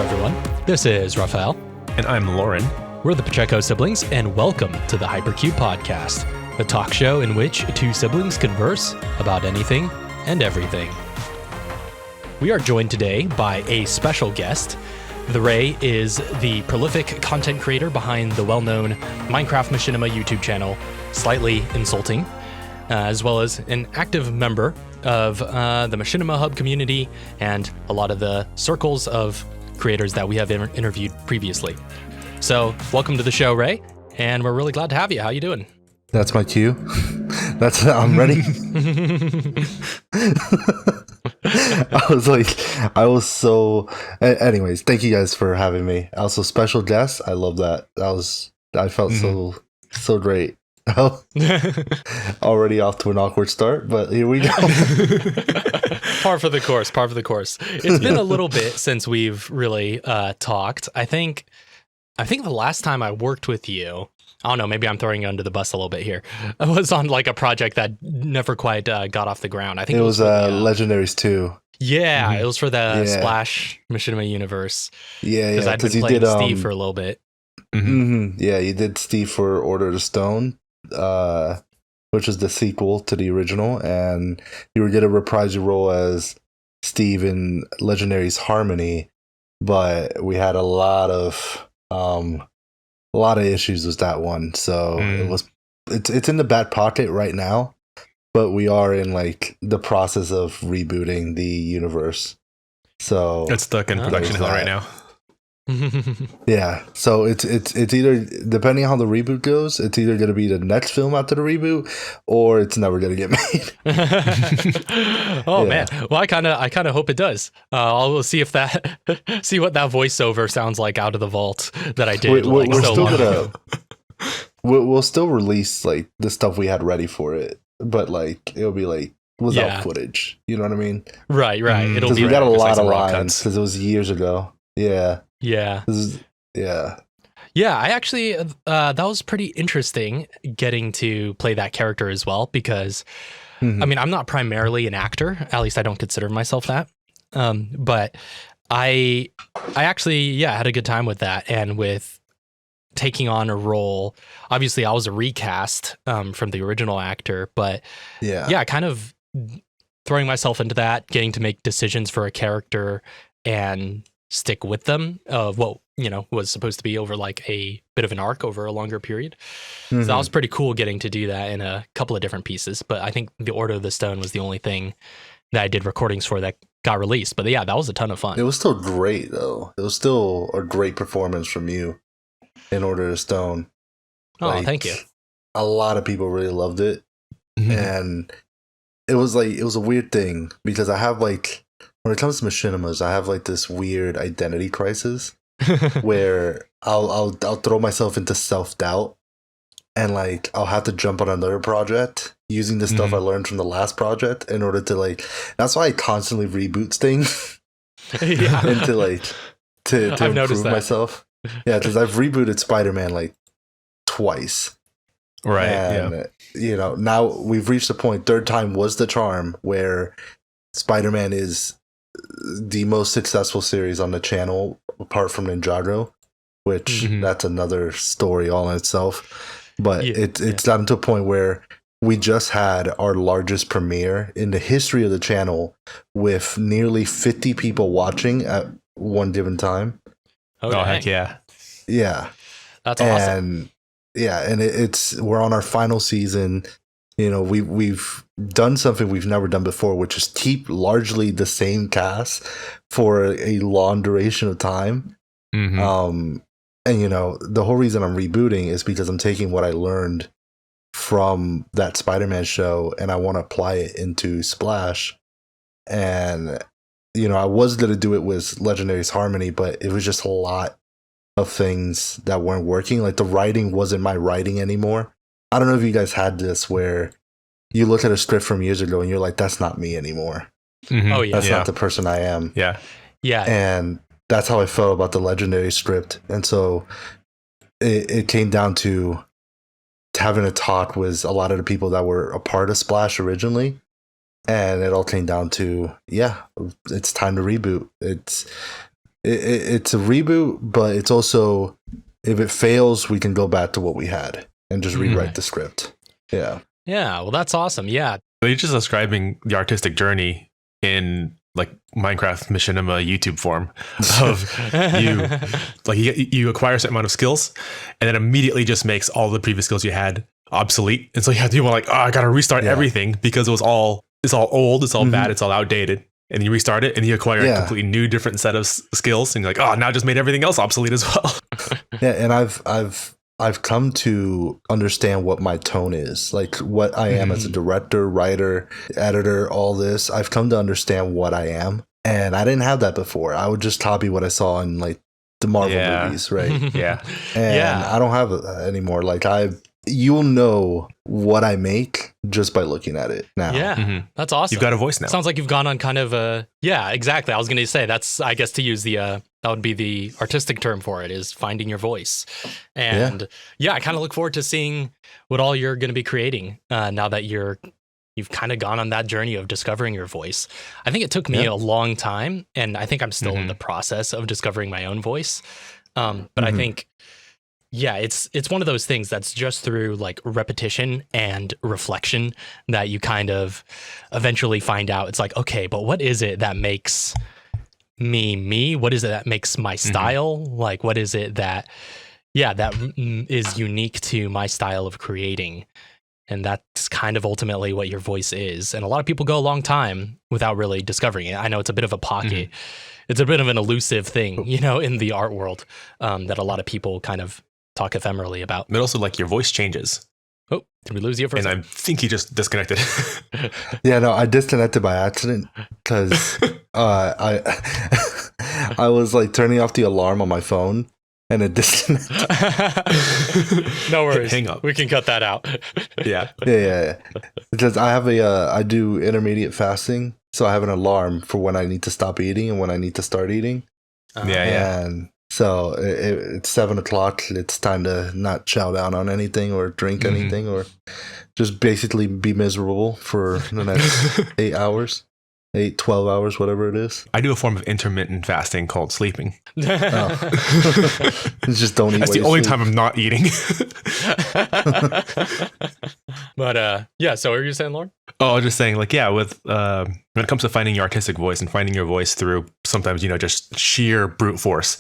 everyone. This is Raphael. And I'm Loryn. We're the Pacheco siblings, and welcome to the Hypercube podcast, a talk show in which two siblings converse about anything and everything. We are joined today by a special guest. The Ray is the prolific content creator behind the well-known Minecraft Machinima YouTube channel, Slightly Insulting, as well as an active member of the Machinima Hub community and a lot of the circles of creators that we have interviewed previously. So, welcome to the show, Ray, and we're really glad to have you. How you doing? That's my cue. I'm ready. Anyways, thank you guys for having me. Also, special guest. I love that. I felt so great. Already off to an awkward start, but here we go. Par for the course. It's been a little bit since we've really talked. I think the last time I worked with you, I don't know, maybe I'm throwing you under the bus a little bit here. I was on like a project that never quite got off the ground. I think it was Legendaries 2. Yeah, it was for the Splash Machinima universe. Yeah, because I'd been playing Steve for a little bit. Yeah, you did Steve for Order of the Stone, which is the sequel to the original, and you were going to reprise your role as Steve in Legendaries Harmony, but we had a lot of issues with that one, so it's in the back pocket right now, but we are in like the process of rebooting the universe, so it's stuck in production hell right now. Yeah, so it's either, depending on how the reboot goes, it's either going to be the next film after the reboot, or it's never going to get made. Man, well, I kind of hope it does. I'll see what that voiceover sounds like out of the vault that I did. We'll still release like the stuff we had ready for it, but like it'll be like without footage. You know what I mean? Right. It'll be we got a lot of lines because it was years ago. Yeah. Yeah. I actually, that was pretty interesting getting to play that character as well, because, I mean, I'm not primarily an actor, at least I don't consider myself that. But I actually, had a good time with that, and with taking on a role. Obviously, I was a recast from the original actor, but kind of throwing myself into that, getting to make decisions for a character and stick with them of what was supposed to be over like a bit of an arc over a longer period. So that was pretty cool getting to do that in a couple of different pieces, but I think the Order of the Stone was the only thing that I did recordings for that got released. But yeah, that was a ton of fun. It was still great though. It was still a great performance from you in Order of the Stone. Thank you. A lot of people really loved it, and it was a weird thing because I have like, when it comes to machinimas, I have like this weird identity crisis where I'll throw myself into self-doubt, and like I'll have to jump on another project using the stuff I learned from the last project in order to like, that's why I constantly reboot things and to like to improve myself. Yeah, because I've rebooted Spider-Man like twice. Right. And now we've reached the point, third time was the charm, where Spider-Man is the most successful series on the channel apart from Ninjago, which that's another story all in itself, but it's gotten to a point where we just had our largest premiere in the history of the channel with nearly 50 people watching at one given time. Heck yeah, that's awesome. And we're on our final season. We've done something we've never done before, which is keep largely the same cast for a long duration of time. And the whole reason I'm rebooting is because I'm taking what I learned from that Spider-Man show and I want to apply it into Splash. And I was going to do it with Legendaries Harmony, but it was just a lot of things that weren't working. Like the writing wasn't my writing anymore. I don't know if you guys had this where you look at a script from years ago and you're like, that's not me anymore. Oh yeah, that's not the person I am. Yeah. And that's how I felt about the Legendary script. And so it came down to having a talk with a lot of the people that were a part of Splash originally. And it all came down to, it's time to reboot. it's a reboot, but it's also, if it fails, we can go back to what we had and just rewrite the script. Yeah. Yeah. Well, that's awesome. Yeah. So you're just describing the artistic journey in like Minecraft machinima YouTube form of you acquire a certain amount of skills and then immediately just makes all the previous skills you had obsolete. And so you have to do like, oh, I got to restart everything because it's all old, it's all bad, it's all outdated. And you restart it and you acquire a completely new, different set of skills. And you're like, oh, now I just made everything else obsolete as well. Yeah. And I've come to understand what my tone is, like what I am as a director, writer, editor, all this. I've come to understand what I am. And I didn't have that before. I would just copy what I saw in like the Marvel movies, right? Yeah. And I don't have it anymore. Like you'll know what I make just by looking at it now. Yeah, that's awesome. You've got a voice now. Sounds like you've gone on kind of a, yeah, exactly. I was going to say that's, I guess to use the, that would be the artistic term for it, is finding your voice. And I kind of look forward to seeing what all you're going to be creating now that you've kind of gone on that journey of discovering your voice. I think it took me a long time, and I think I'm still in the process of discovering my own voice. But I think, it's one of those things that's just through like repetition and reflection that you kind of eventually find out. It's like, okay, but what is it that makes me? What is it that makes my style? Like, what is it that is unique to my style of creating? And that's kind of ultimately what your voice is. And a lot of people go a long time without really discovering it. I know it's a bit of a pocket. It's a bit of an elusive thing, in the art world that a lot of people kind of talk ephemerally about. But also, like, your voice changes. Oh, did we lose you for a second? I think you just disconnected. Yeah, no, I disconnected by accident because I was like turning off the alarm on my phone and it disconnected. No worries. Hang up. We can cut that out. Yeah. Because I do intermediate fasting, so I have an alarm for when I need to stop eating and when I need to start eating. And so it's 7:00. It's time to not chow down on anything or drink anything or just basically be miserable for the next 8 hours. 12 hours, whatever it is. I do a form of intermittent fasting called sleeping. Just don't eat. That's the only time I'm not eating. But so what were you saying, Loryn? Oh, I was just saying, like, with when it comes to finding your artistic voice and finding your voice through sometimes, just sheer brute force,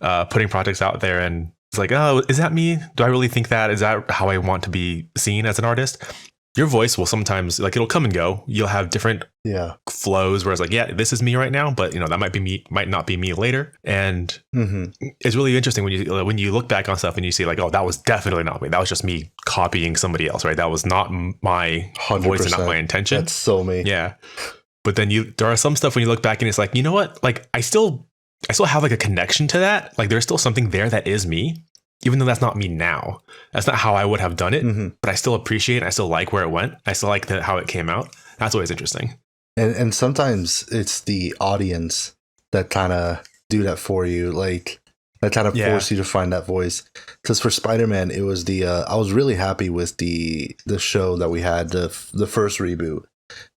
putting projects out there, and it's like, oh, is that me? Do I really think that? Is that how I want to be seen as an artist? Your voice will sometimes, like, it'll come and go. You'll have different flows where it's like, this is me right now, but that might be me, might not be me later. And it's really interesting when you look back on stuff and you see like, oh, that was definitely not me. That was just me copying somebody else, right? That was not my 100%. Voice and not my intention. That's so me. Yeah. But then there are some stuff when you look back and it's like, you know what? Like, I still have like a connection to that. Like, there's still something there that is me. Even though that's not me now, that's not how I would have done it, but I still appreciate it. I still like where it went. I still like how it came out. That's always interesting. And sometimes it's the audience that kind of do that for you. Like, that kind of force you to find that voice. Because for Spider-Man, it was I was really happy with the show that we had, the first reboot,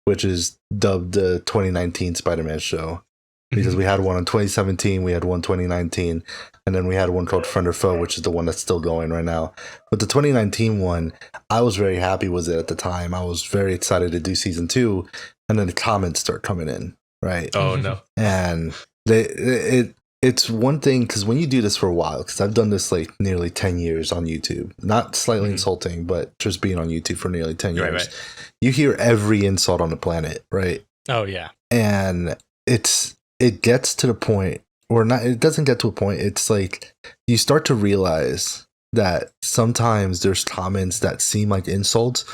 which is dubbed the 2019 Spider-Man show. Because we had one in 2017, we had one 2019, and then we had one called Friend or Foe, which is the one that's still going right now. But the 2019 one, I was very happy with it at the time. I was very excited to do season 2, and then the comments start coming in, right? Oh, no. And it's one thing, because when you do this for a while, because I've done this like nearly 10 years on YouTube, not slightly insulting, but just being on YouTube for nearly 10 years, right. You hear every insult on the planet, right? Oh, yeah. And it gets to the point, or not, it doesn't get to a point. It's like you start to realize that sometimes there's comments that seem like insults,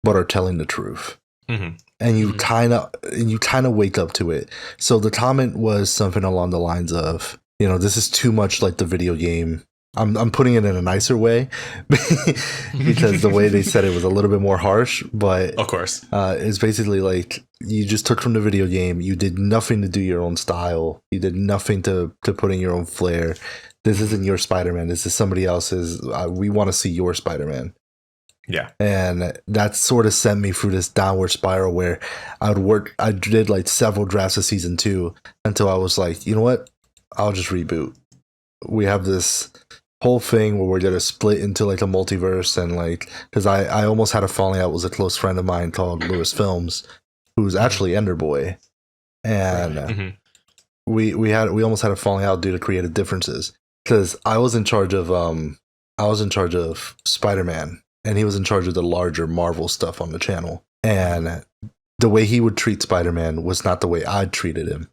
but are telling the truth. And you kind of wake up to it. So the comment was something along the lines of, this is too much like the video game. I'm putting it in a nicer way because the way they said it was a little bit more harsh, but of course, it's basically like you just took from the video game. You did nothing to do your own style. You did nothing to put in your own flair. This isn't your Spider-Man. This is somebody else's. We want to see your Spider-Man. Yeah. And that sort of sent me through this downward spiral where I did like several drafts of season 2 until I was like, you know what? I'll just reboot. We have this whole thing where we're gonna split into like a multiverse, and like, because I almost had a falling out with a close friend of mine called Lewis Films, who's actually Enderboy, and we almost had a falling out due to creative differences, because I was in charge of Spider-Man, and he was in charge of the larger Marvel stuff on the channel, and the way he would treat Spider-Man was not the way I'd treated him,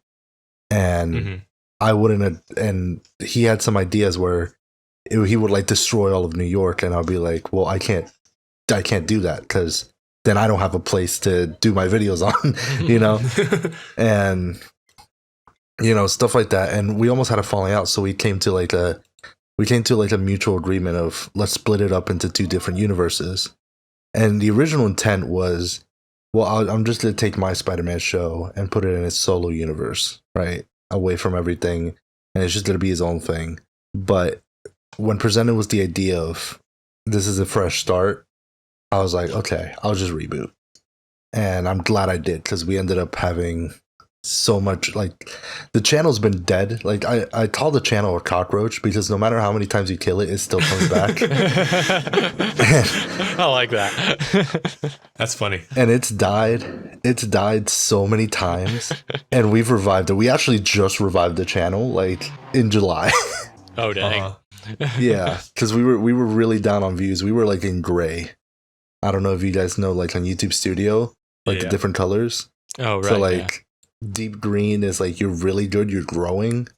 and I wouldn't have, and he had some ideas where he would like destroy all of New York, and I'll be like, well, I can't do that, because then I don't have a place to do my videos on, and stuff like that. And we almost had a falling out, so we came to like a mutual agreement of let's split it up into 2 different universes. And the original intent was, well, I'm just gonna take my Spider-Man show and put it in its solo universe, right, away from everything, and it's just gonna be his own thing. But when presented with the idea of this is a fresh start, I was like, okay, I'll just reboot. And I'm glad I did, because we ended up having so much, like, the channel's been dead. Like, I call the channel a cockroach, because no matter how many times you kill it, it still comes back. I like that. That's funny. And it's died so many times, and we've revived it. We actually just revived the channel like in July. Oh dang. Yeah, because we were really down on views. We were like in gray. I don't know if you guys know, like on YouTube Studio, like the different colors. Oh right. So like deep green is like you're really good, you're growing.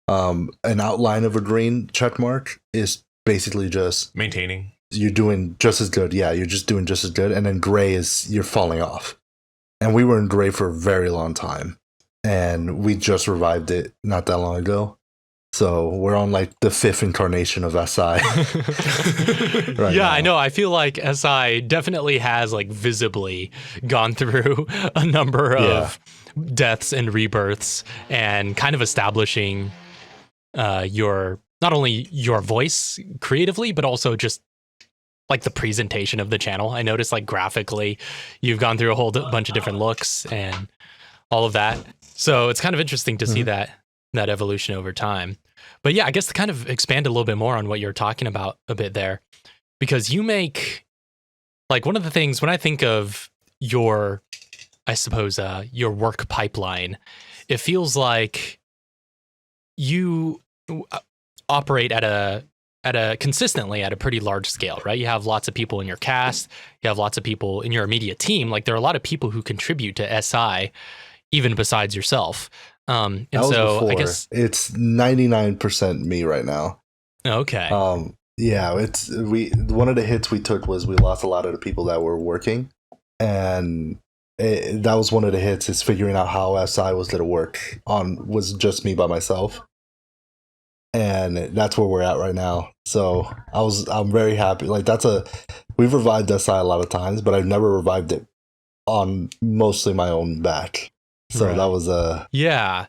An outline of a green check mark is basically just maintaining. You're doing just as good. Yeah, you're just doing just as good. And then gray is you're falling off. And we were in gray for a very long time, and we just revived it not that long ago. So we're on like the 5th incarnation of SI. Right yeah, now. I know. I feel like SI definitely has like visibly gone through a number of deaths and rebirths, and kind of establishing your, not only your voice creatively, but also just like the presentation of the channel. I noticed like graphically, you've gone through a whole bunch of different looks and all of that. So it's kind of interesting to see that evolution over time. But yeah, I guess to kind of expand a little bit more on what you're talking about a bit there, because you make, like, one of the things when I think of your, I suppose, your work pipeline, it feels like you operate at a consistently at a pretty large scale, right? You have lots of people in your cast, you have lots of people in your immediate team. Like, there are a lot of people who contribute to SI, even besides yourself. And so before. I guess it's 99% me right now. Okay. Yeah, one of the hits we took was we lost a lot of the people that were working, and that was one of the hits, is figuring out how SI was going to work was just me by myself. And that's where we're at right now. So I'm very happy. Like, we've revived SI a lot of times, but I've never revived it on mostly my own back. So that was yeah.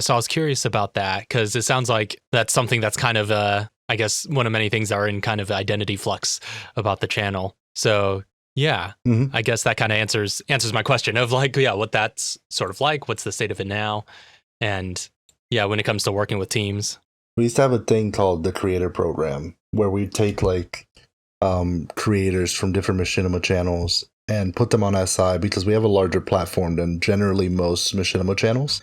So I was curious about that, because it sounds like that's something that's kind of I guess one of many things that are in kind of identity flux about the channel. So yeah, I guess that kind of answers my question of like, what that's sort of like, what's the state of it now, and when it comes to working with teams. We used to have a thing called the creator program, where we take like creators from different machinima channels and put them on SI, because we have a larger platform than generally most machinima channels.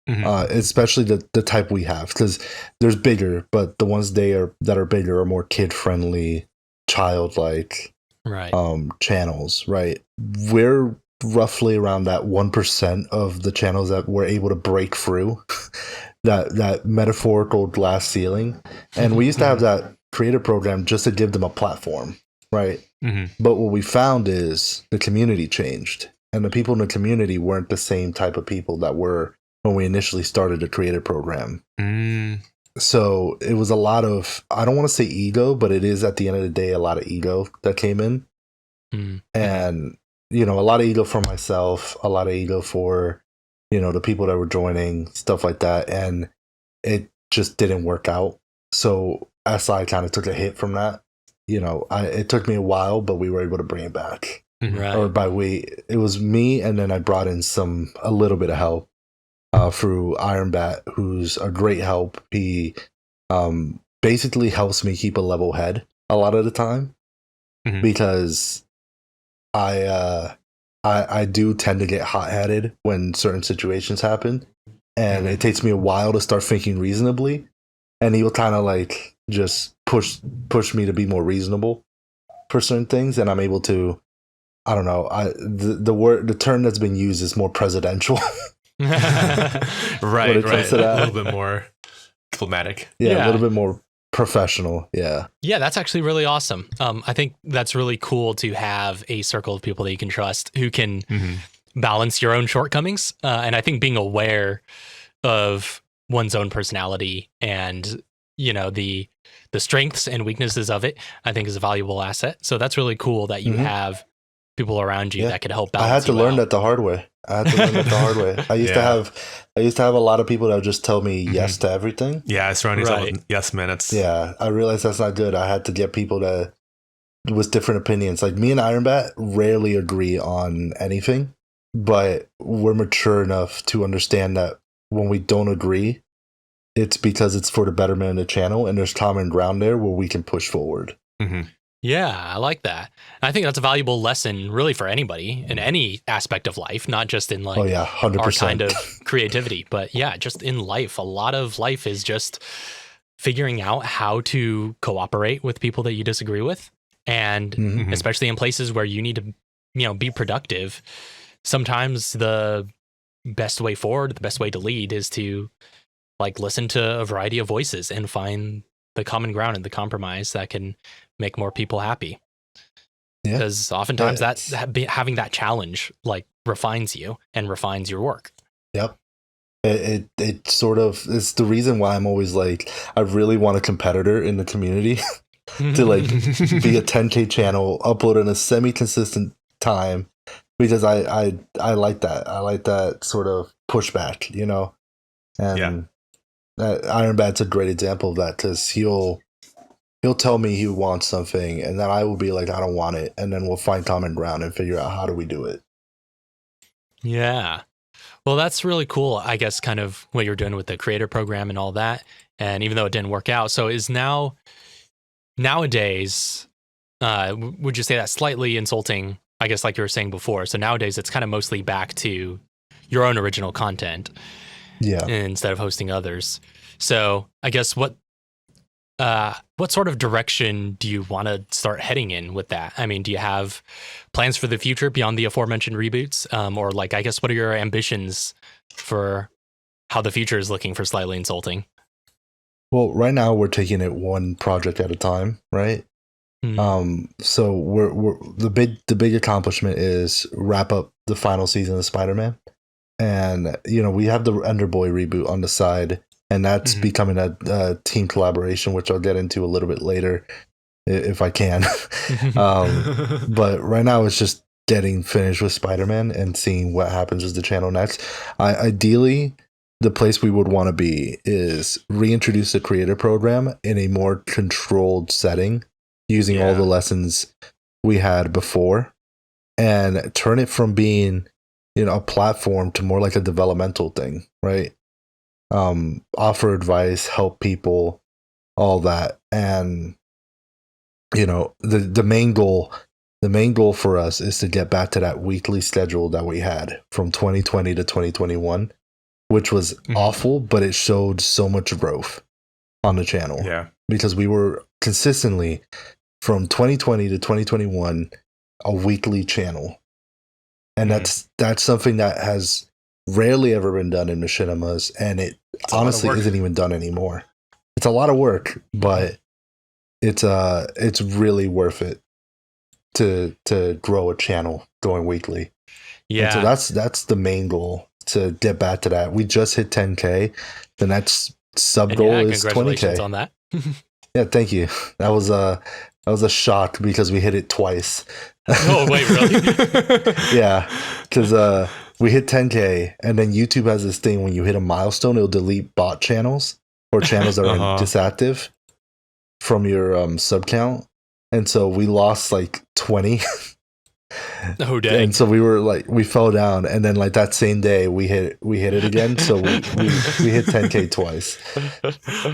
Especially the type we have, because there's bigger, but the ones that are bigger are more kid friendly, childlike channels, right? We're roughly around that 1% of the channels that were able to break through that metaphorical glass ceiling. And we used to have that creator program just to give them a platform, right? But what we found is the community changed, and the people in the community weren't the same type of people that were when we initially started the creator program. So it was a lot of, I don't want to say ego, but it is at the end of the day a lot of ego that came in. And a lot of ego for myself, a lot of ego for the people that were joining, stuff like that, and it just didn't work out. So SI kind of took a hit from that. It took me a while, but we were able to bring it back. Or it was me, and then I brought in a little bit of help. through Iron Bat, who's a great help. He basically helps me keep a level head a lot of the time, because I do tend to get hot-headed when certain situations happen, and it takes me a while to start thinking reasonably, and he will kind of like just push me to be more reasonable for certain things, and I'm able to, I don't know, the term that's been used is more presidential. right, a little bit more diplomatic. Yeah, a little bit more professional. Yeah, that's actually really awesome. I think that's really cool to have a circle of people that you can trust who can balance your own shortcomings, and I think being aware of one's own personality and the strengths and weaknesses of it, I think is a valuable asset. So that's really cool that you have people around you that could help balance. I had to learn that the hard way. I used to have a lot of people that would just tell me yes to everything. Yeah, surrounding yourself with yes minutes. Yeah, I realized that's not good. I had to get people with different opinions. Like me and Iron Bat rarely agree on anything, but we're mature enough to understand that when we don't agree, it's because it's for the betterment of the channel, and there's common ground there where we can push forward. Yeah, I like that. I think that's a valuable lesson really for anybody in any aspect of life, not just in like 100%. our kind of creativity, but just in life. A lot of life is just figuring out how to cooperate with people that you disagree with. And especially in places where you need to, be productive, sometimes the best way forward, the best way to lead is to like listen to a variety of voices and find the common ground and the compromise that can make more people happy. Because oftentimes having that challenge like refines you and refines your work. Yep. It sort of is the reason why I'm always like, I really want a competitor in the community to like be a 10K channel, upload in a semi-consistent time, because I like that. I like that sort of pushback, and Iron Bat's a great example of that, because he'll tell me he wants something, and then I will be like, I don't want it, and then we'll find common ground and figure out how do we do it. Yeah. Well, that's really cool, I guess, kind of what you're doing with the creator program and all that. And even though it didn't work out, so is nowadays, would you say that's slightly insulting, I guess, like you were saying before? So nowadays it's kind of mostly back to your own original content. Yeah. Instead of hosting others. So I guess what sort of direction do you want to start heading in with that? I mean, do you have plans for the future beyond the aforementioned reboots? Or like, I guess, what are your ambitions for how the future is looking for Slightly Insulting? Well, right now we're taking it one project at a time, right? So we're the big accomplishment is wrap up the final season of Spider-Man. And, we have the Enderboy reboot on the side, and that's becoming a team collaboration, which I'll get into a little bit later if I can. But right now it's just getting finished with Spider-Man and seeing what happens with the channel next. Ideally, the place we would want to be is reintroduce the creator program in a more controlled setting, using all the lessons we had before, and turn it from being a platform to more like a developmental thing, right? Offer advice, help people, all that. And the main goal for us is to get back to that weekly schedule that we had from 2020 to 2021, which was awful, but it showed so much growth on the channel. Yeah. Because we were consistently from 2020 to 2021 a weekly channel. And that's something that has rarely ever been done in machinimas, and it honestly isn't even done anymore. It's a lot of work, but it's really worth it to grow a channel going weekly. Yeah. And so that's the main goal, to get back to that. We just hit 10K. The next sub goal is 20K. Congratulations on that. Yeah, thank you. That was a shock because we hit it twice. Oh, wait, really? Yeah, because we hit 10K, and then YouTube has this thing when you hit a milestone, it'll delete bot channels or channels that are disactive from your sub count. And so we lost like 20 Oh dang. And so we were like, we fell down, and then like that same day we hit it again. So we hit 10K twice.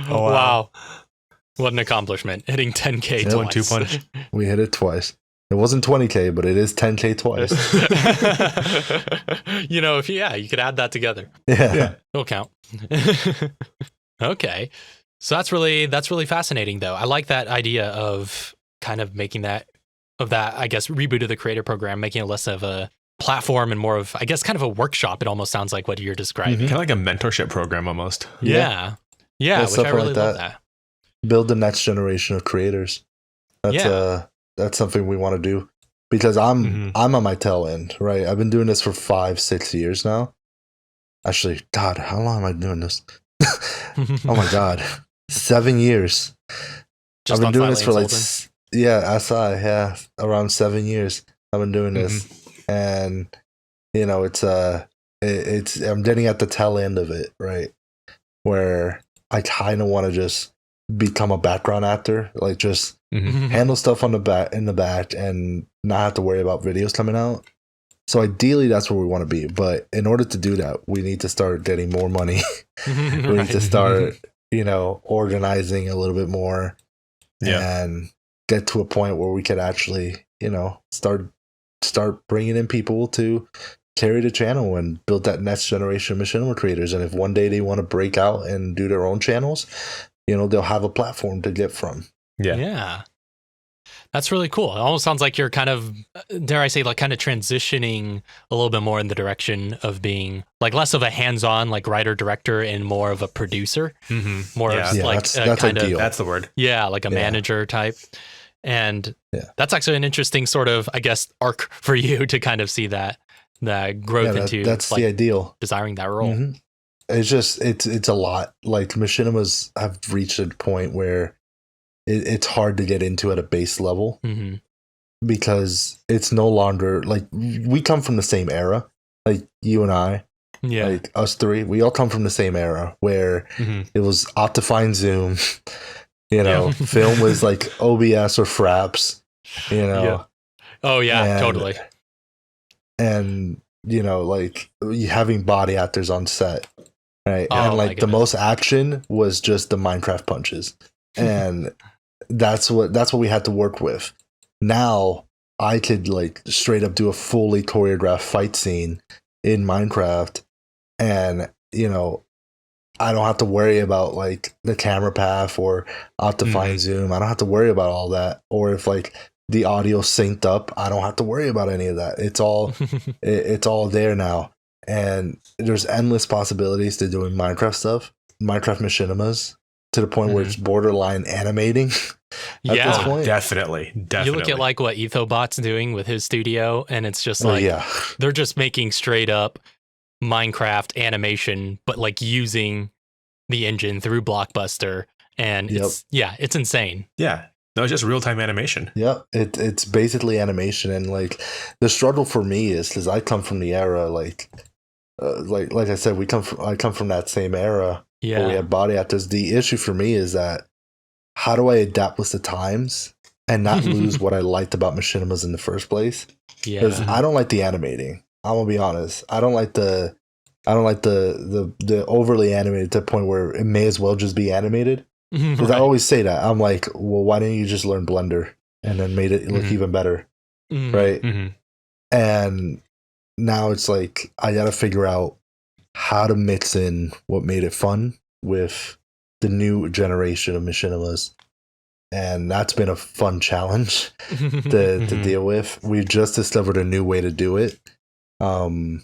Oh, Wow. What an accomplishment. Hitting 10K Yeah, twice. 1-2 punch. We hit it twice. It wasn't 20K, but it is 10K twice. You know, if you could add that together. Yeah. It'll count. Okay. So that's really fascinating though. I like that idea of kind of making that, I guess, reboot of the creator program, making it less of a platform and more of, I guess, kind of a workworkshop. It almost sounds like what you're describing. Kind of like a mentorship program almost. Yeah, which I really love that. Build the next generation of creators. That's something we want to do, because I'm on my tail end, right? I've been doing this for 5-6 years now. Actually, God, how long am I doing this? Oh my God, 7 years. Just I've been doing this for like Sultan? around 7 years. I've been doing this, and you know, it's I'm getting at the tail end of it, right? Where I kind of want to just become a background actor, like just handle stuff in the back and not have to worry about videos coming out. So ideally that's where we want to be, but in order to do that we need to start getting more money. We need to start organizing a little bit more, and get to a point where we could actually start bringing in people to carry the channel and build that next generation of machinima creators. And if one day they want to break out and do their own channels, they'll have a platform to get from. Yeah. That's really cool. It almost sounds like you're kind of, dare I say, like kind of transitioning a little bit more in the direction of being like less of a hands-on like writer director and more of a producer. More of like that's kind ideal. of, That's the word. yeah, like a manager type. And that's actually an interesting sort of, I guess, arc for you to kind of see that growth into that's like, the ideal, desiring that role. It's just it's a lot. Like machinimas have reached a point where it's hard to get into at a base level, because it's no longer like we come from the same era, like you and I, like us three, we all come from the same era where it was Optifine Zoom, film was like OBS or Fraps, Oh yeah, totally. And like having body actors on set, right? Oh, and like the most action was just the Minecraft punches, and that's what we had to work with. Now I could like straight up do a fully choreographed fight scene in Minecraft, and I don't have to worry about like the camera path or Optifine Zoom. I don't have to worry about all that. Or if like the audio synced up, I don't have to worry about any of that. It's all it's all there now, and there's endless possibilities to doing Minecraft stuff, Minecraft machinimas, to the point where it's borderline animating. At this point. Definitely. You look at like what EthoBot's doing with his studio, and it's just like they're just making straight up Minecraft animation, but like using the engine through Blockbuster, and it's insane. Yeah. No, it's just real-time animation. Yeah, it's basically animation, and like the struggle for me is because I come from the era like I said, I come from that same era where we had body actors. The issue for me is that how do I adapt with the times and not lose what I liked about machinimas in the first place? Because I don't like the animating. I'm gonna be honest. I don't like the overly animated to the point where it may as well just be animated. Because I always say that. I'm like, well, why didn't you just learn Blender and then made it look even better? Right? And now it's like I gotta figure out how to mix in what made it fun with the new generation of machinimas, and that's been a fun challenge to deal with. We've just discovered a new way to do it, and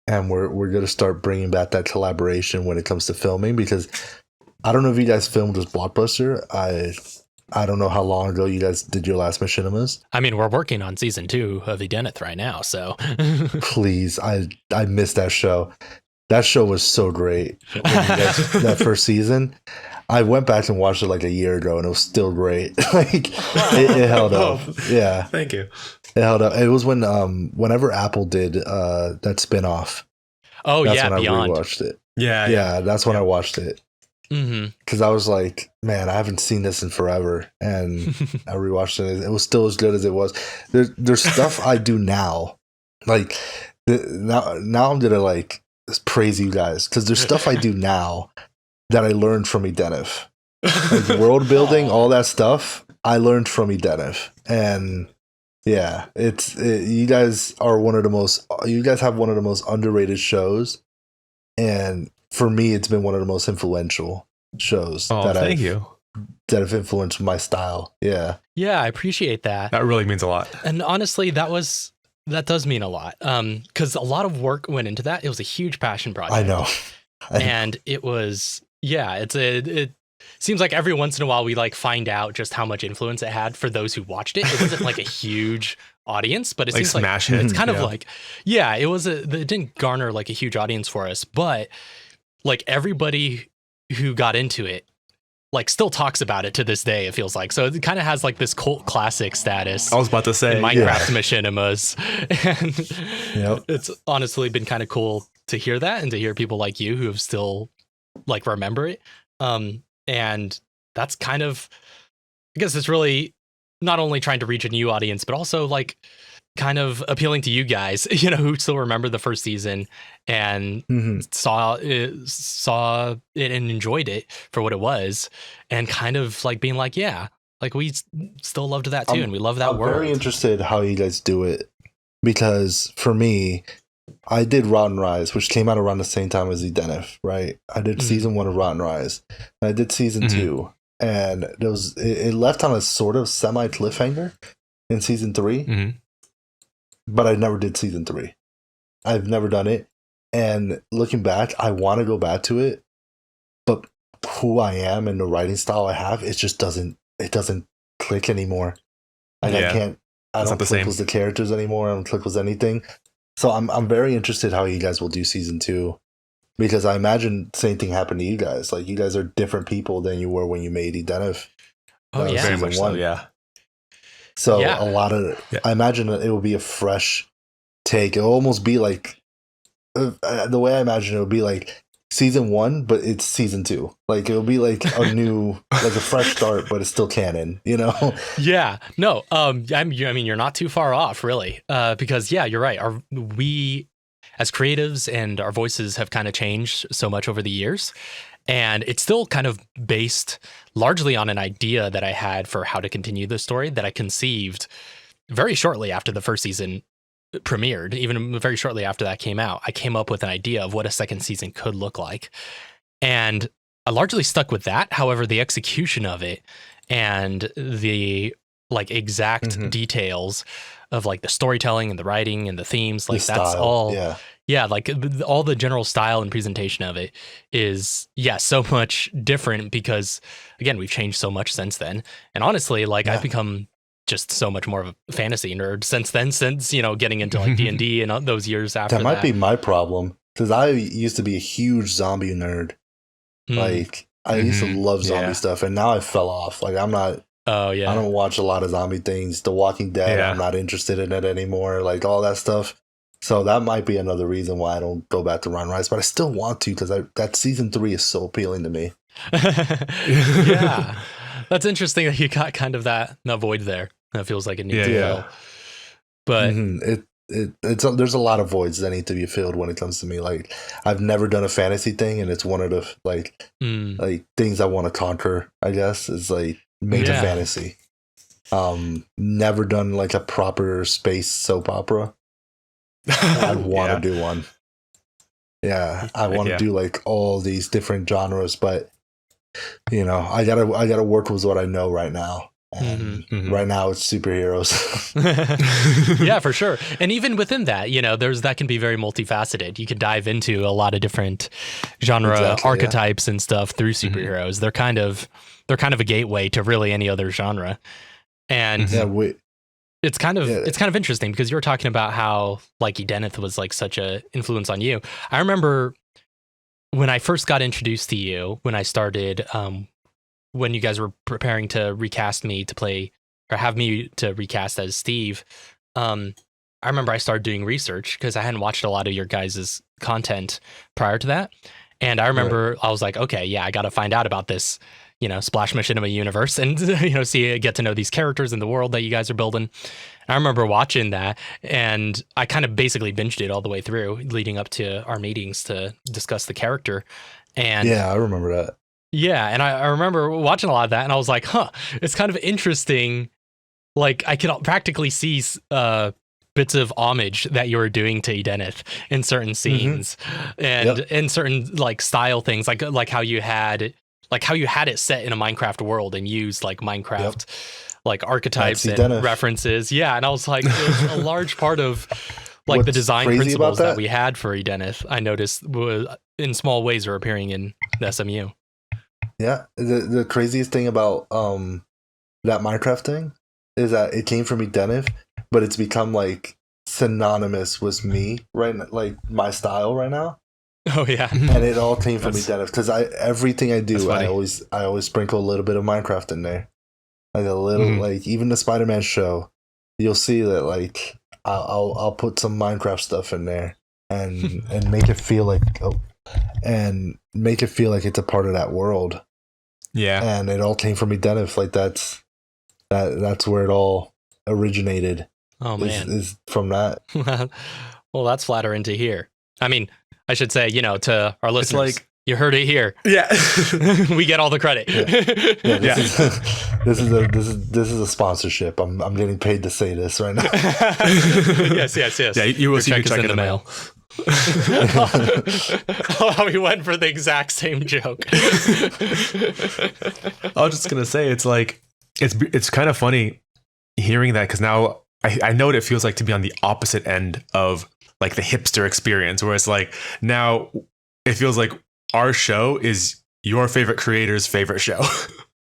we're gonna start bringing back that collaboration when it comes to filming, because I don't know if you guys filmed with Blockbuster. I don't know how long ago you guys did your last machinimas. I mean, we're working on season 2 of Edenith right now, so please, I missed that show. That show was so great. That first season, I went back and watched it like a year ago, and it was still great. Like it held up. Yeah, thank you. It held up. It was whenever Apple did that spinoff. Oh that's yeah, when Beyond. I rewatched it. Yeah. That's when I watched it, because I was like, man, I haven't seen this in forever, and I rewatched it. It was still as good as it was. There's stuff I do now, like now I'm gonna like praise you guys because there's stuff I do now that I learned from Edenif, like world building, all that stuff I learned from Edenif, and yeah, you guys are one of the most. You guys have one of the most underrated shows, and for me, it's been one of the most influential shows that have influenced my style. Yeah. Yeah, I appreciate that. That really means a lot. And honestly, that does mean a lot. Because a lot of work went into that. It was a huge passion project. I know. And it was, it seems like every once in a while we like find out just how much influence it had for those who watched it. It wasn't like a huge audience, but it like seems smash like hit. it's kind of like, it didn't garner like a huge audience for us, but like everybody who got into it like still talks about it to this day, it feels like. So it kind of has like this cult classic status. I was about to say in Minecraft machinimas. And it's honestly been kind of cool to hear that and to hear people like you who have still like remember it. And that's kind of, I guess it's really not only trying to reach a new audience, but also like kind of appealing to you guys, who still remember the first season and saw it and enjoyed it for what it was, and kind of like being like, yeah, like we still loved that too, and we love that I'm world. very interested how you guys do it, because for me, I did Rotten Rise, which came out around the same time as Edenif, right? I did season 1 of Rotten Rise, and I did season 2, and it left on a sort of semi cliffhanger in season 3. But I never did season 3. I've never done it. And looking back, I want to go back to it. But who I am and the writing style I have, it doesn't click anymore. Like I don't click with the characters anymore. I don't click with anything. So I'm very interested how you guys will do season 2. Because I imagine the same thing happened to you guys. Like you guys are different people than you were when you made Edenif. Oh yeah. Very much so, yeah. So a lot of I imagine it will be a fresh take. It'll almost be like the way I imagine it would be like season 1, but it's season 2. Like it'll be like a new, like a fresh start, but it's still canon. Yeah. No. I mean, you're not too far off, really. Because you're right. We as creatives and our voices have kind of changed so much over the years. And it's still kind of based largely on an idea that I had for how to continue the story that I conceived very shortly after the first season premiered. Even very shortly after that came out, I came up with an idea of what a second season could look like. And I largely stuck with that. However, the execution of it and the like exact details of like the storytelling and the writing and the themes, like that's all. Like all the general style and presentation of it is, so much different because, again, we've changed so much since then. And honestly, like I've become just so much more of a fantasy nerd since then, getting into like D&D and those years after that. That might be my problem, because I used to be a huge zombie nerd. Like I used to love zombie stuff, and now I fell off. Like I'm not. I don't watch a lot of zombie things. The Walking Dead, I'm not interested in it anymore. Like all that stuff. So that might be another reason why I don't go back to Run Rise, but I still want to, because that season 3 is so appealing to me. Yeah, that's interesting that you got kind of that void there. That feels like it needs to fill. But there's a lot of voids that need to be filled when it comes to me. Like I've never done a fantasy thing, and it's one of the like things I want to conquer, I guess, is like major fantasy. Never done like a proper space soap opera. I want to do one. I want to do like all these different genres, but I gotta work with what I know right now. And right now it's superheroes. Yeah, for sure. And even within that, that can be very multifaceted. You can dive into a lot of different genre archetypes and stuff through superheroes. They're kind of a gateway to really any other genre. And it's kind of interesting because you were talking about how like Edenith was like such a influence on you. I remember when I first got introduced to you, when I started, when you guys were preparing to recast me to play or have me to recast as Steve. I remember I started doing research because I hadn't watched a lot of your guys' content prior to that. And I remember I was like, okay, yeah, I got to find out about this, Splash Machinima universe and, get to know these characters in the world that you guys are building. I remember watching that, and I kind of basically binged it all the way through, leading up to our meetings to discuss the character. And yeah, I remember that. Yeah, and I remember watching a lot of that, and I was like, huh, it's kind of interesting. Like, I could practically see bits of homage that you were doing to Edenith in certain scenes, and in certain like style things, like how you had it set in a Minecraft world and used like Minecraft like archetypes and references. Yeah, and I was like, it was a large part of like the design principles that we had for Edenith, I noticed was in small ways are appearing in the SMU. Yeah, the craziest thing about that Minecraft thing is that it came from Edenith, but it's become like synonymous with me like my style right now. Oh yeah, and it all came from Edenith because everything I do, I always sprinkle a little bit of Minecraft in there, like a little like even the Spider-Man show, you'll see that like I'll put some Minecraft stuff in there and make it feel like it's a part of that world. Yeah, and it all came from Edenith. Like that's where it all originated. Oh man, is from that. Well, that's flattering to hear. I mean, I should say, to our listeners, like, you heard it here. Yeah, we get all the credit. This is a sponsorship. I'm getting paid to say this right now. Yes. Yeah, you will see your check in the mail. We went for the exact same joke. I was just gonna say, it's like it's kind of funny hearing that, because now I know what it feels like to be on the opposite end of like the hipster experience, where it's like now it feels like our show is your favorite creator's favorite show.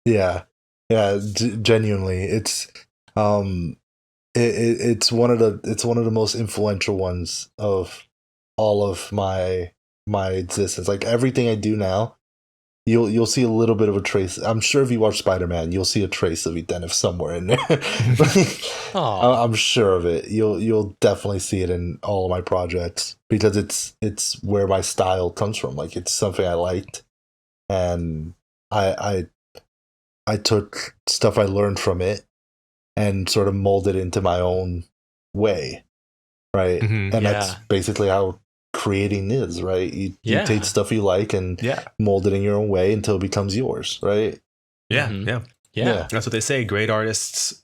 Yeah, genuinely, it's it's one of the most influential ones of all of my existence. Like everything I do now, you'll see a little bit of a trace. I'm sure if you watch Spider-Man, you'll see a trace of Edenith somewhere in there. I'm sure of it. You'll definitely see it in all of my projects because it's where my style comes from. Like it's something I liked, and I took stuff I learned from it and sort of molded into my own way, right? And that's basically how creating is, right? You take stuff you like and mold it in your own way until it becomes yours, right? Yeah. That's what they say. Good artists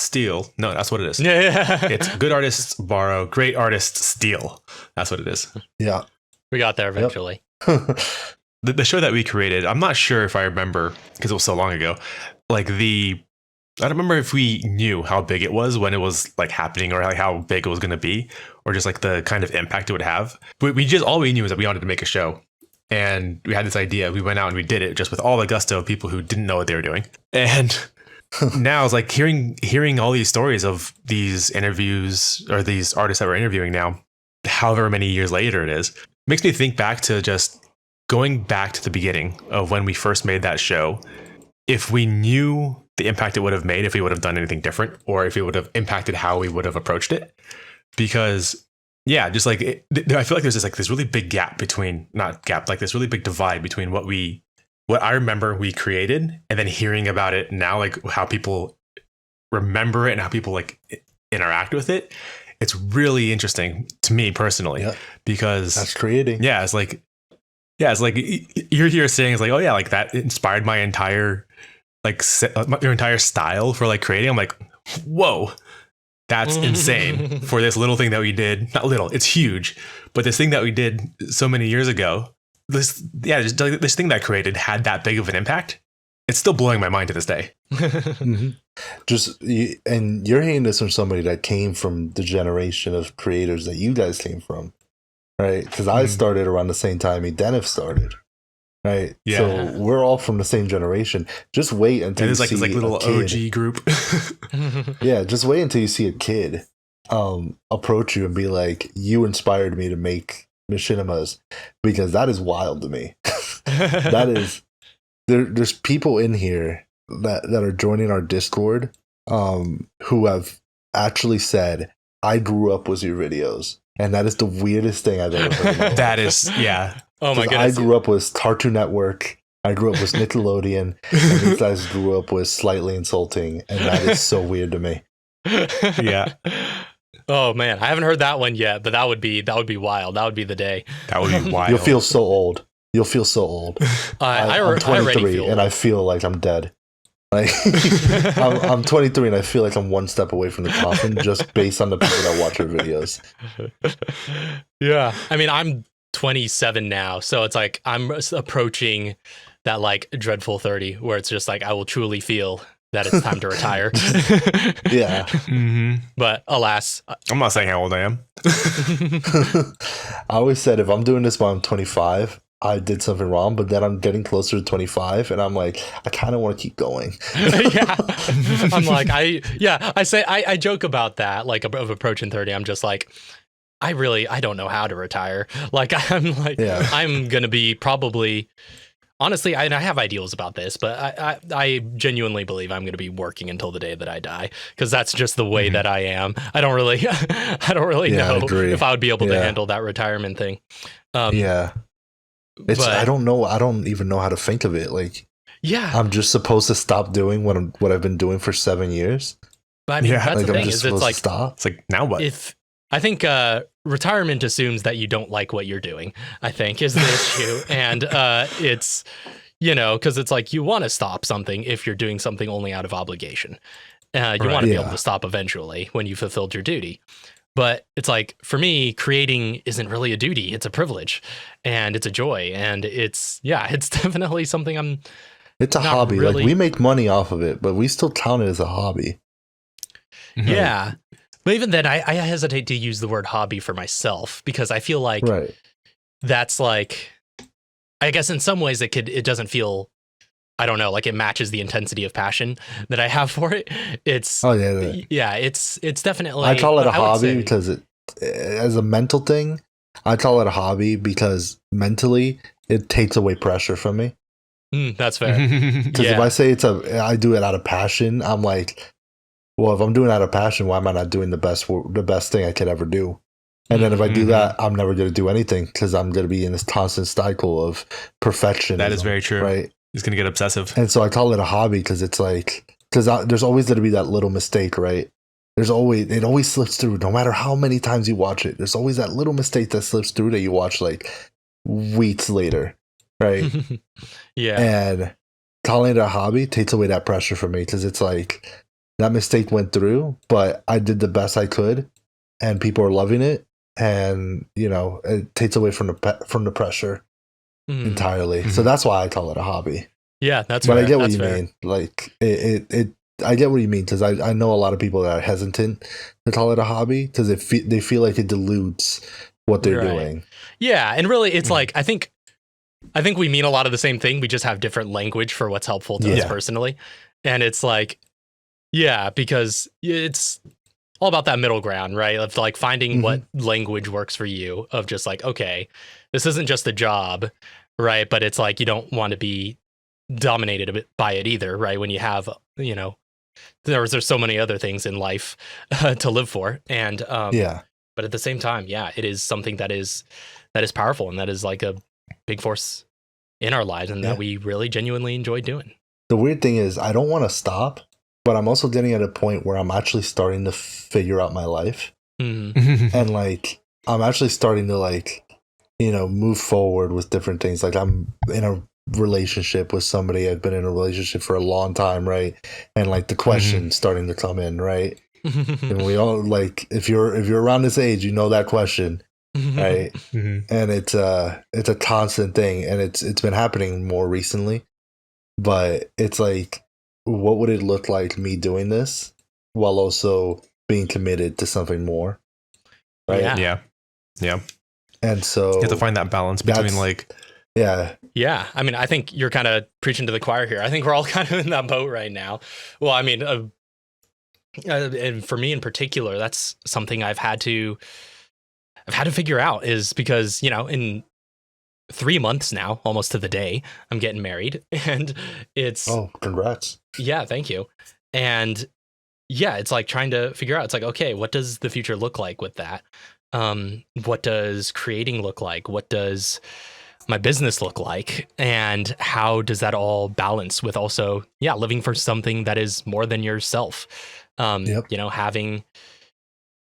steal. No, that's what it is. Yeah. It's good artists borrow, great artists steal. That's what it is. Yeah. We got there eventually. The show that we created, I'm not sure if I remember, because it was so long ago, like I don't remember if we knew how big it was when it was like happening, or like how big it was going to be, or just like the kind of impact it would have. But all we knew was that we wanted to make a show, and we had this idea. We went out and we did it just with all the gusto of people who didn't know what they were doing. And now it's like hearing all these stories of these interviews or these artists that we're interviewing now, however many years later it is, makes me think back to just going back to the beginning of when we first made that show. If we knew the impact it would have made, if we would have done anything different, or if it would have impacted how we would have approached it. Because just like I feel like there's this really big this really big divide between what I remember we created and then hearing about it now, like how people remember it and how people like interact with it. It's really interesting to me personally, because that's creating. It's like you're here saying it's like, oh yeah, like that inspired my entire your entire style for like creating. I'm like, whoa, that's insane for this little thing that we did. Not little, it's huge, but this thing that we did so many years ago, this thing that I created had that big of an impact. It's still blowing my mind to this day. And you're hearing this from somebody that came from the generation of creators that you guys came from, right? Because I started around the same time Edenith started. Right. Yeah. So we're all from the same generation. Just wait until you see this like little OG group. Just wait until you see a kid approach you and be like, "You inspired me to make machinimas," because that is wild to me. That is there's people in here that are joining our Discord who have actually said, "I grew up with your videos," and that is the weirdest thing I've ever heard. That is, Oh my 'Cause goodness. I grew up with Cartoon Network. I grew up with Nickelodeon. And these guys grew up with Slightly Insulting, and that is so weird to me. Yeah. Oh man, I haven't heard that one yet, but that would be wild. That would be the day. That would be wild. You'll feel so old. You'll feel so old. I'm already 23 feel and I feel like I'm dead. Like I'm 23 and I feel like I'm one step away from the coffin just based on the people that watch our videos. Yeah, I mean, I'm 27 now, so it's like I'm approaching that like dreadful 30, where it's just like I will truly feel that it's time to retire. Yeah. But alas, I'm not saying how old I am. I always said if I'm doing this while I'm 25, I did something wrong, but then I'm getting closer to 25 and I'm like, I kind of want to keep going. Yeah. I'm like, I joke about that, like of approaching 30. I'm just like, I don't know how to retire. Like, I'm like, Yeah. I'm going to be probably, honestly, I have ideals about this, but I genuinely believe I'm going to be working until the day that I die, because that's just the way that I am. I don't really know if I would be able to handle that retirement thing. Yeah. I don't know. I don't even know how to think of it. Like, yeah, I'm just supposed to stop doing what I've been doing for 7 years. But I mean, that's like the I'm thing, just is supposed it's like, to stop. It's like, now what? if I think retirement assumes that you don't like what you're doing, I think is the issue. And it's, because it's like you want to stop something if you're doing something only out of obligation. You want to be able to stop eventually when you fulfilled your duty. But it's like, for me, creating isn't really a duty. It's a privilege and it's a joy. And it's definitely something it's a hobby. Really... Like, we make money off of it, but we still count it as a hobby. Yeah. But even then, I hesitate to use the word hobby for myself, because I feel like that's like, I guess in some ways it doesn't feel, I don't know, like it matches the intensity of passion that I have for it. It's it's definitely, I call it a hobby because as a mental thing, I call it a hobby because mentally it takes away pressure from me. That's fair. Because if I say I do it out of passion, I'm like, well, if I'm doing it out of passion, why am I not doing the best thing I could ever do? And then if I do that, I'm never going to do anything, because I'm going to be in this constant cycle of perfection. That is very true. Right. He's going to get obsessive. And so I call it a hobby because it's like, there's always going to be that little mistake, right? It always slips through, no matter how many times you watch it. There's always that little mistake that slips through that you watch like weeks later, right? Yeah. And calling it a hobby takes away that pressure from me, because it's like, that mistake went through, but I did the best I could, and people are loving it, and it takes away from the pressure entirely. So that's why I call it a hobby. Yeah, that's. But fair. I get what that's you fair. mean. Like I get what you mean, because I know a lot of people that are hesitant to call it a hobby because they feel like it dilutes what they're doing. Yeah, and really, it's like I think we mean a lot of the same thing. We just have different language for what's helpful to us personally, and it's like. Yeah, because it's all about that middle ground, right? Of like finding what language works for you, of just like, okay, this isn't just a job, right? But it's like, you don't want to be dominated by it either, right? When you have, there's so many other things in life to live for. And, but at the same time, it is something that is powerful, and that is like a big force in our lives, and that we really genuinely enjoy doing. The weird thing is, I don't want to stop, but I'm also getting at a point where I'm actually starting to figure out my life. And like, I'm actually starting to like, move forward with different things. Like, I'm in a relationship with somebody. I've been in a relationship for a long time, right? And like the questions starting to come in, right? And we all, like, if you're around this age, that question, right? And it's a constant thing, and it's been happening more recently. But it's like, what would it look like me doing this while also being committed to something more? Right? Yeah. And so you have to find that balance between like. Yeah. I mean, I think you're kind of preaching to the choir here. I think we're all kind of in that boat right now. Well, I mean, and for me in particular, that's something I've had to figure out, is because, in 3 months now, almost to the day, I'm getting married, and it's... Oh, congrats. Yeah, thank you. And it's like trying to figure out, it's like, okay, what does the future look like with that? What does creating look like? What does my business look like, and how does that all balance with also living for something that is more than yourself, having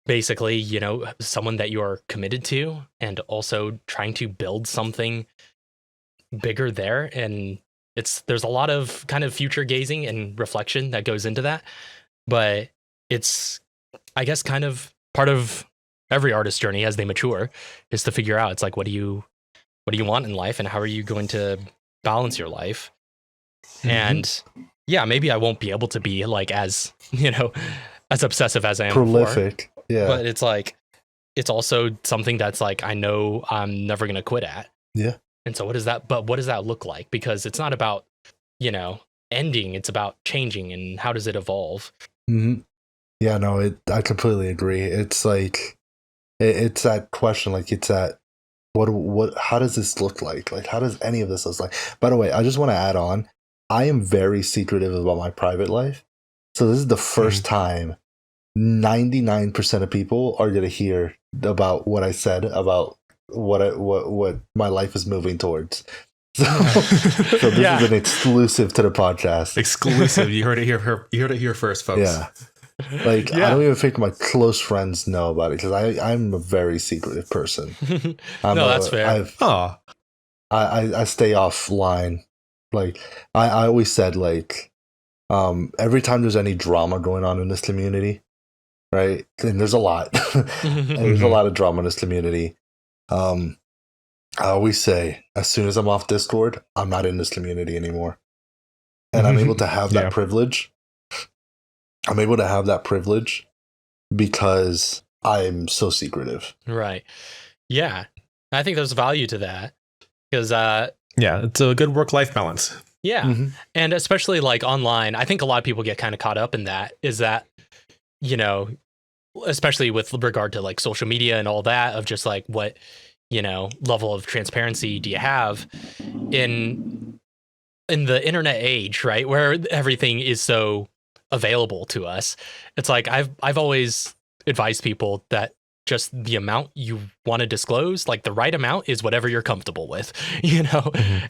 basically someone that you are committed to, and also trying to build something bigger there. And there's a lot of kind of future gazing and reflection that goes into that, but it's, I guess, kind of part of every artist's journey as they mature, is to figure out, it's like, what do you want in life, and how are you going to balance your life? And maybe I won't be able to be like as as obsessive as I am prolific before, but it's like, it's also something that's like, I know I'm never going to quit at. And so what does that look like? Because it's not about ending, it's about changing, and how does it evolve? Yeah, no, I completely agree. It's like, it's that question, like, it's that, how does this look like? Like, how does any of this look like? By the way, I just want to add on, I am very secretive about my private life. So this is the first time 99% of people are going to hear about what I said about what my life is moving towards. So this is an exclusive to the podcast. Exclusive. You heard it here first, folks. Yeah. Like, I don't even think my close friends know about it, because I'm a very secretive person. That's fair. I stay offline. Like, I always said, like, every time there's any drama going on in this community, right? And there's a lot. And there's a lot of drama in this community. I always say, as soon as I'm off Discord, I'm not in this community anymore. And I'm able to have that privilege. I'm able to have that privilege because I'm so secretive. Right. Yeah. I think there's value to that, because it's a good work-life balance. Yeah. And especially like online, I think a lot of people get kind of caught up in that, is that, especially with regard to like social media and all that, of just like, what, level of transparency do you have in the internet age, right? Where everything is so available to us. It's like, I've always advised people that just the amount you want to disclose, like the right amount, is whatever you're comfortable with,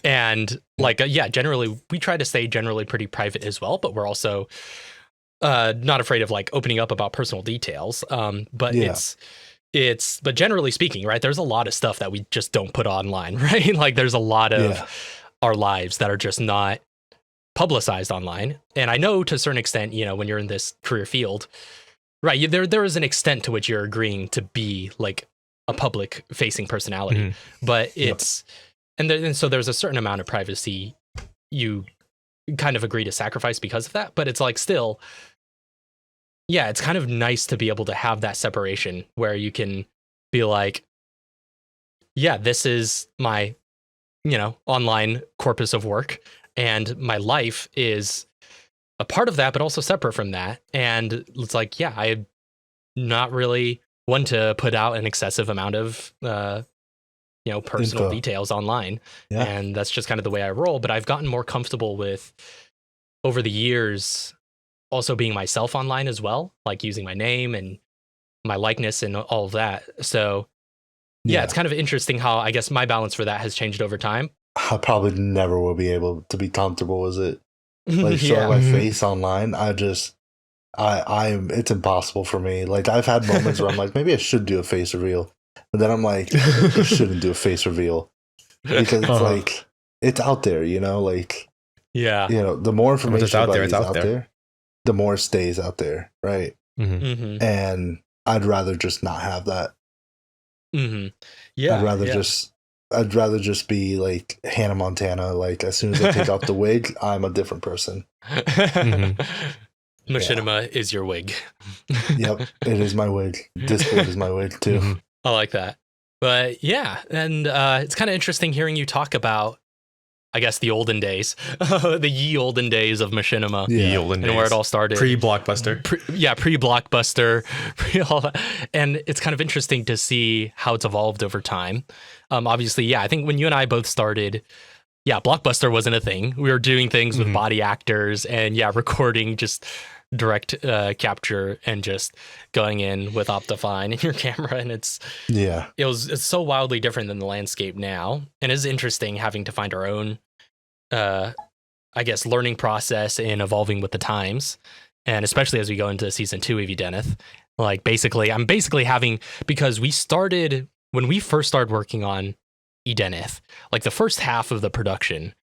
and like, generally we try to stay generally pretty private as well, but we're also not afraid of like opening up about personal details. But but generally speaking, right, there's a lot of stuff that we just don't put online, right? Like, there's a lot of our lives that are just not publicized online. And I know to a certain extent, when you're in this career field, right, there is an extent to which you're agreeing to be like a public facing personality, but it's, and so there's a certain amount of privacy you kind of agree to sacrifice because of that. But it's like, still, it's kind of nice to be able to have that separation where you can be like, this is my, online corpus of work, and my life is a part of that, but also separate from that. And it's like, I'm not really one to put out an excessive amount of, personal details online. And that's just kind of the way I roll. But I've gotten more comfortable with, over the years, also being myself online as well, like using my name and my likeness and all of that. So it's kind of interesting how, I guess, my balance for that has changed over time. I probably never will be able to be comfortable with it. Like, showing my face online, it's impossible for me. Like, I've had moments where I'm like, maybe I should do a face reveal, but then I'm like, I shouldn't do a face reveal, because it's like, it's out there, like, the more information about you is out there, the more it stays out there, right? And I'd rather just not have that. I'd rather just be like Hannah Montana. Like, as soon as I take off the wig, I'm a different person. Machinima is your wig. Yep, it is my wig. Discord is my wig too. I like that. But and it's kind of interesting hearing you talk about, I guess, the olden days, the ye olden days of machinima, and where it all started. Pre-Blockbuster. Pre-Blockbuster, all that. And it's kind of interesting to see how it's evolved over time. Obviously, I think when you and I both started, Blockbuster wasn't a thing. We were doing things with body actors and recording just direct capture and just going in with Optifine in your camera, and it's so wildly different than the landscape now, and it's interesting having to find our own I guess learning process and evolving with the times, and especially as we go into season 2 of Edenith. Like I'm basically having, because when we first started working on Edenith, like the first half of the production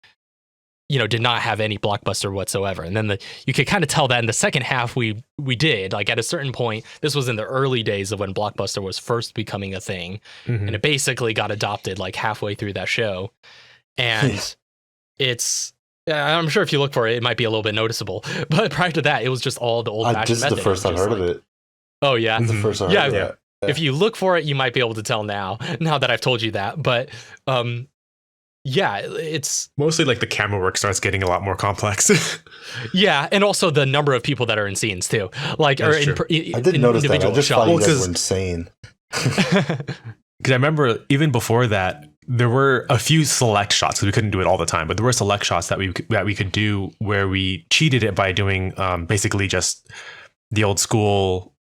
did not have any Blockbuster whatsoever. And then you could kind of tell that in the second half we did. Like at a certain point, this was in the early days of when Blockbuster was first becoming a thing. And it basically got adopted like halfway through that show. And I'm sure if you look for it, it might be a little bit noticeable. But prior to that, it was just all the old-fashioned method. This is the first I've heard of it. Oh, yeah? It's the first I've heard of it. Yeah. If you look for it, you might be able to tell now that I've told you that. But it's mostly like the camera work starts getting a lot more complex. And also the number of people that are in scenes too. Like, I didn't notice that. I just thought you guys were insane. Because I remember even before that, there were a few select shots, because we couldn't do it all the time, but there were select shots that we could do where we cheated it by doing basically just the old school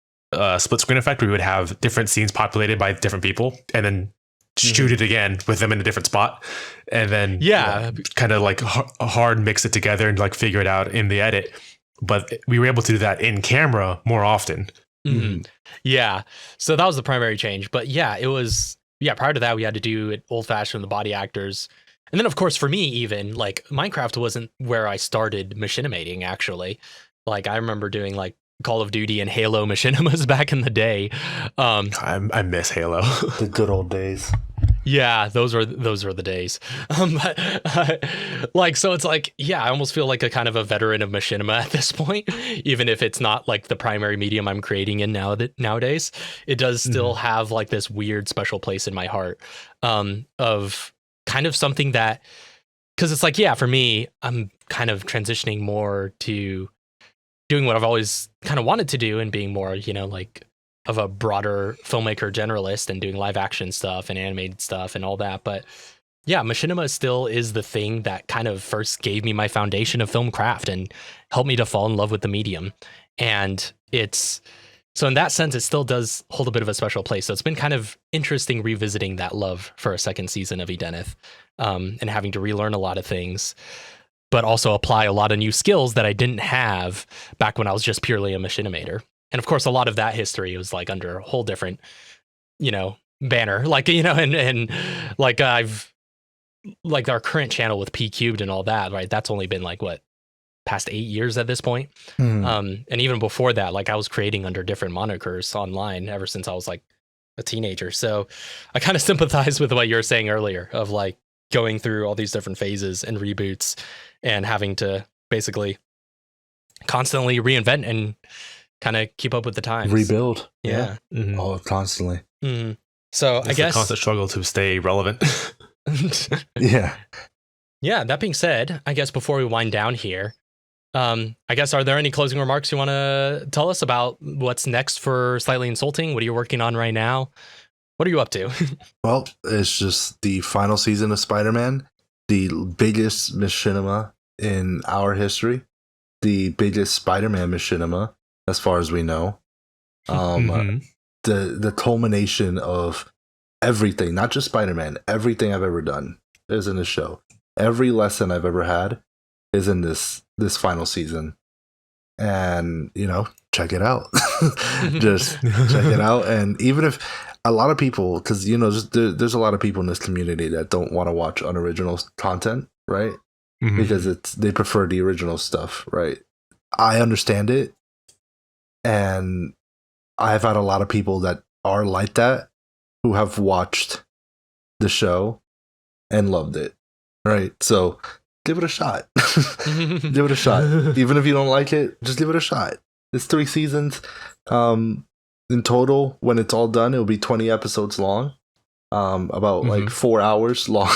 split screen effect, where we would have different scenes populated by different people and then shoot it again with them in a different spot, and then kind of like hard mix it together and like figure it out in the edit. But we were able to do that in camera more often. So that was the primary change. But it was prior to that we had to do it old fashioned with the body actors. And then of course for me, even like Minecraft wasn't where I started machinimating actually. Like I remember doing like Call of Duty and Halo machinimas back in the day. I miss Halo. The good old days. Yeah, those are the days. So it's like, I almost feel like a kind of a veteran of machinima at this point, even if it's not like the primary medium I'm creating in nowadays. It does still have like this weird special place in my heart of kind of something that, because it's like, for me, I'm kind of transitioning more to doing what I've always kind of wanted to do and being more, like of a broader filmmaker generalist and doing live action stuff and animated stuff and all that. But machinima still is the thing that kind of first gave me my foundation of film craft and helped me to fall in love with the medium. And so in that sense, it still does hold a bit of a special place. So it's been kind of interesting revisiting that love for a second season of Edenith, and having to relearn a lot of things, but also apply a lot of new skills that I didn't have back when I was just purely a machinimator. And of course, a lot of that history was like under a whole different, banner, like, and like I've like our current channel with P-Cubed and all that, right? That's only been like past 8 years at this point. And even before that, like I was creating under different monikers online ever since I was like a teenager. So I kind of sympathize with what you were saying earlier of like going through all these different phases and reboots and having to basically constantly reinvent and kind of keep up with the times. Rebuild. Yeah. Oh, constantly. So it's I guess a constant struggle to stay relevant. Yeah. That being said, I guess before we wind down here, I guess, are there any closing remarks you want to tell us about what's next for Slightly Insulting? What are you working on right now? What are you up to? Well, it's just the final season of Spider-Man, the biggest machinima in our history, the biggest Spider-Man machinima, as far as we know. The culmination of everything, not just Spider-Man, everything I've ever done is in the show. Every lesson I've ever had is in this final season. And, check it out. Just check it out. And even if a lot of people, because, there's a lot of people in this community that don't want to watch unoriginal content, right? Because they prefer the original stuff, right? I understand it. And I've had a lot of people that are like that who have watched the show and loved it, right? So give it a shot. Give it a shot. Even if you don't like it, just give it a shot. It's 3 seasons. In total, when it's all done, it'll be 20 episodes long. About like 4 hours long.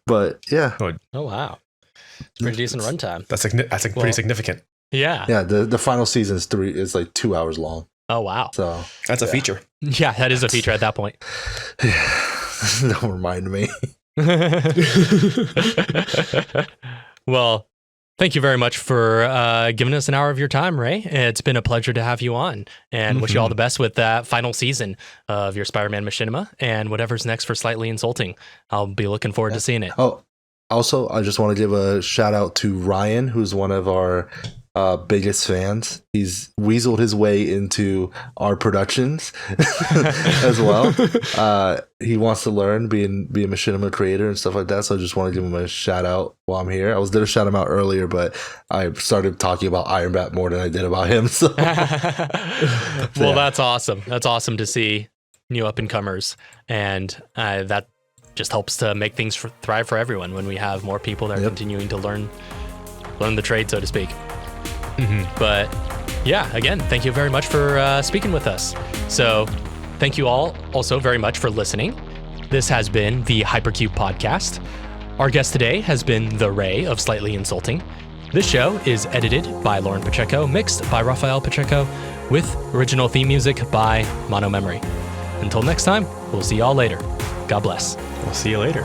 But yeah. Oh wow. It's pretty decent runtime. That's pretty significant. Yeah. Yeah, the final season is like 2 hours long. Oh wow. So that's a feature. Yeah, that is a feature at that point. Don't remind me. Well, thank you very much for giving us an hour of your time, Ray. It's been a pleasure to have you on, and wish you all the best with that final season of your Spider-Man machinima and whatever's next for Slightly Insulting. I'll be looking forward to seeing it. Oh, also, I just want to give a shout out to Ryan, who's one of our biggest fans. He's weaseled his way into our productions as well. He wants to learn, be a machinima creator and stuff like that. So I just want to give him a shout out while I'm here. I was going to shout him out earlier, but I started talking about Iron Bat more than I did about him. So, well, that's awesome. That's awesome to see new up and comers, and that just helps to make things thrive for everyone when we have more people that are continuing to learn the trade, so to speak. But yeah, again, thank you very much for speaking with us. So thank you all also very much for listening. This has been the Hypercube podcast. Our guest today has been the Ray of Slightly Insulting. This show is edited by Loryn Pacheco, mixed by Raphael Pacheco, with original theme music by Mono Memory. Until next time, we'll see y'all later. God bless. We'll see you later.